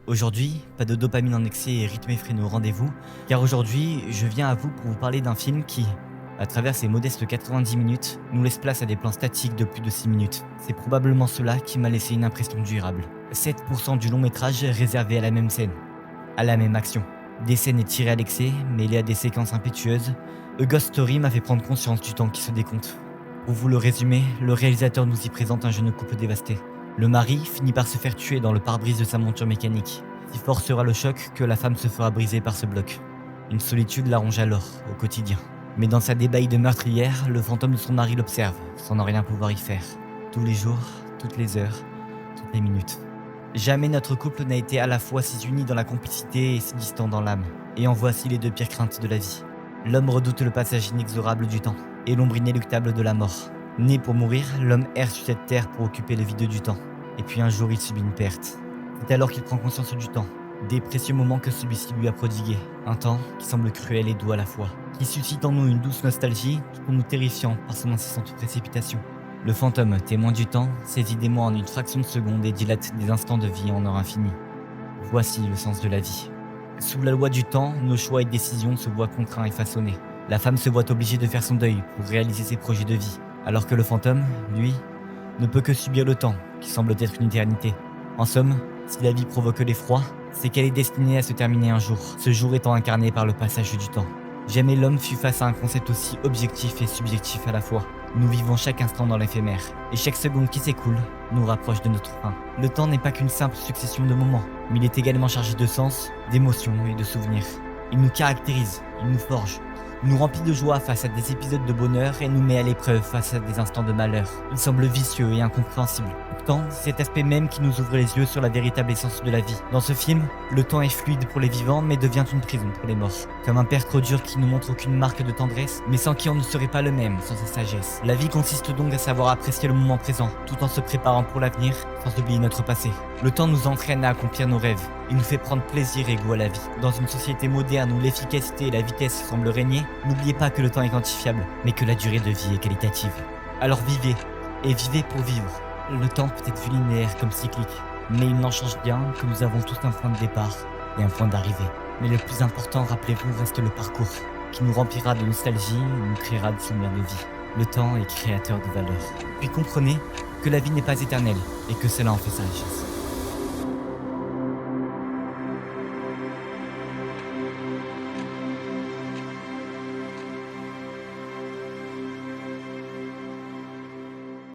Aujourd'hui, pas de dopamine en excès et rythme effréné au rendez-vous, car aujourd'hui, je viens à vous pour vous parler d'un film qui, à travers ses modestes 90 minutes, nous laisse place à des plans statiques de plus de 6 minutes. C'est probablement cela qui m'a laissé une impression durable. 7% du long métrage réservé à la même scène, à la même action. Des scènes étirées à l'excès, mêlées à des séquences impétueuses, A Ghost Story m'a fait prendre conscience du temps qui se décompte. Pour vous le résumer, le réalisateur nous y présente un jeune couple dévasté. Le mari finit par se faire tuer dans le pare-brise de sa monture mécanique. Si fort sera le choc que la femme se fera briser par ce bloc. Une solitude la ronge alors, au quotidien. Mais dans sa débaille de meurtrière, le fantôme de son mari l'observe, sans ne rien pouvoir y faire. Tous les jours, toutes les heures, toutes les minutes. Jamais notre couple n'a été à la fois si uni dans la complicité et si distant dans l'âme. Et en voici les deux pires craintes de la vie. L'homme redoute le passage inexorable du temps, et l'ombre inéluctable de la mort. Né pour mourir, l'homme erre sur cette terre pour occuper le vide du temps. Et puis un jour il subit une perte. C'est alors qu'il prend conscience du temps, des précieux moments que celui-ci lui a prodigués. Un temps qui semble cruel et doux à la fois, qui suscite en nous une douce nostalgie, tout en nous terrifiant par son incessante précipitation. Le fantôme, témoin du temps, saisit des mois en une fraction de seconde et dilate des instants de vie en heure infinie. Voici le sens de la vie. Sous la loi du temps, nos choix et décisions se voient contraints et façonnés. La femme se voit obligée de faire son deuil pour réaliser ses projets de vie, alors que le fantôme, lui, ne peut que subir le temps, qui semble être une éternité. En somme, si la vie provoque l'effroi, c'est qu'elle est destinée à se terminer un jour, ce jour étant incarné par le passage du temps. Jamais l'homme fut face à un concept aussi objectif et subjectif à la fois. Nous vivons chaque instant dans l'éphémère, et chaque seconde qui s'écoule nous rapproche de notre fin. Le temps n'est pas qu'une simple succession de moments, mais il est également chargé de sens, d'émotions et de souvenirs. Il nous caractérise, il nous forge, nous remplit de joie face à des épisodes de bonheur et nous met à l'épreuve face à des instants de malheur. Il semble vicieux et incompréhensible. Pourtant, c'est cet aspect même qui nous ouvre les yeux sur la véritable essence de la vie. Dans ce film, le temps est fluide pour les vivants mais devient une prison pour les morts. Comme un père trop dur qui ne montre aucune marque de tendresse, mais sans qui on ne serait pas le même sans sa sagesse. La vie consiste donc à savoir apprécier le moment présent, tout en se préparant pour l'avenir, sans oublier notre passé. Le temps nous entraîne à accomplir nos rêves. Il nous fait prendre plaisir et goût à la vie. Dans une société moderne où l'efficacité et la vitesse semblent régner, n'oubliez pas que le temps est quantifiable, mais que la durée de vie est qualitative. Alors vivez, et vivez pour vivre. Le temps peut être vu linéaire comme cyclique, mais il n'en change rien que nous avons tous un point de départ et un point d'arrivée. Mais le plus important, rappelez-vous, reste le parcours, qui nous remplira de nostalgie et nous créera de souvenirs de vie. Le temps est créateur de valeurs. Puis comprenez que la vie n'est pas éternelle et que cela en fait sa richesse.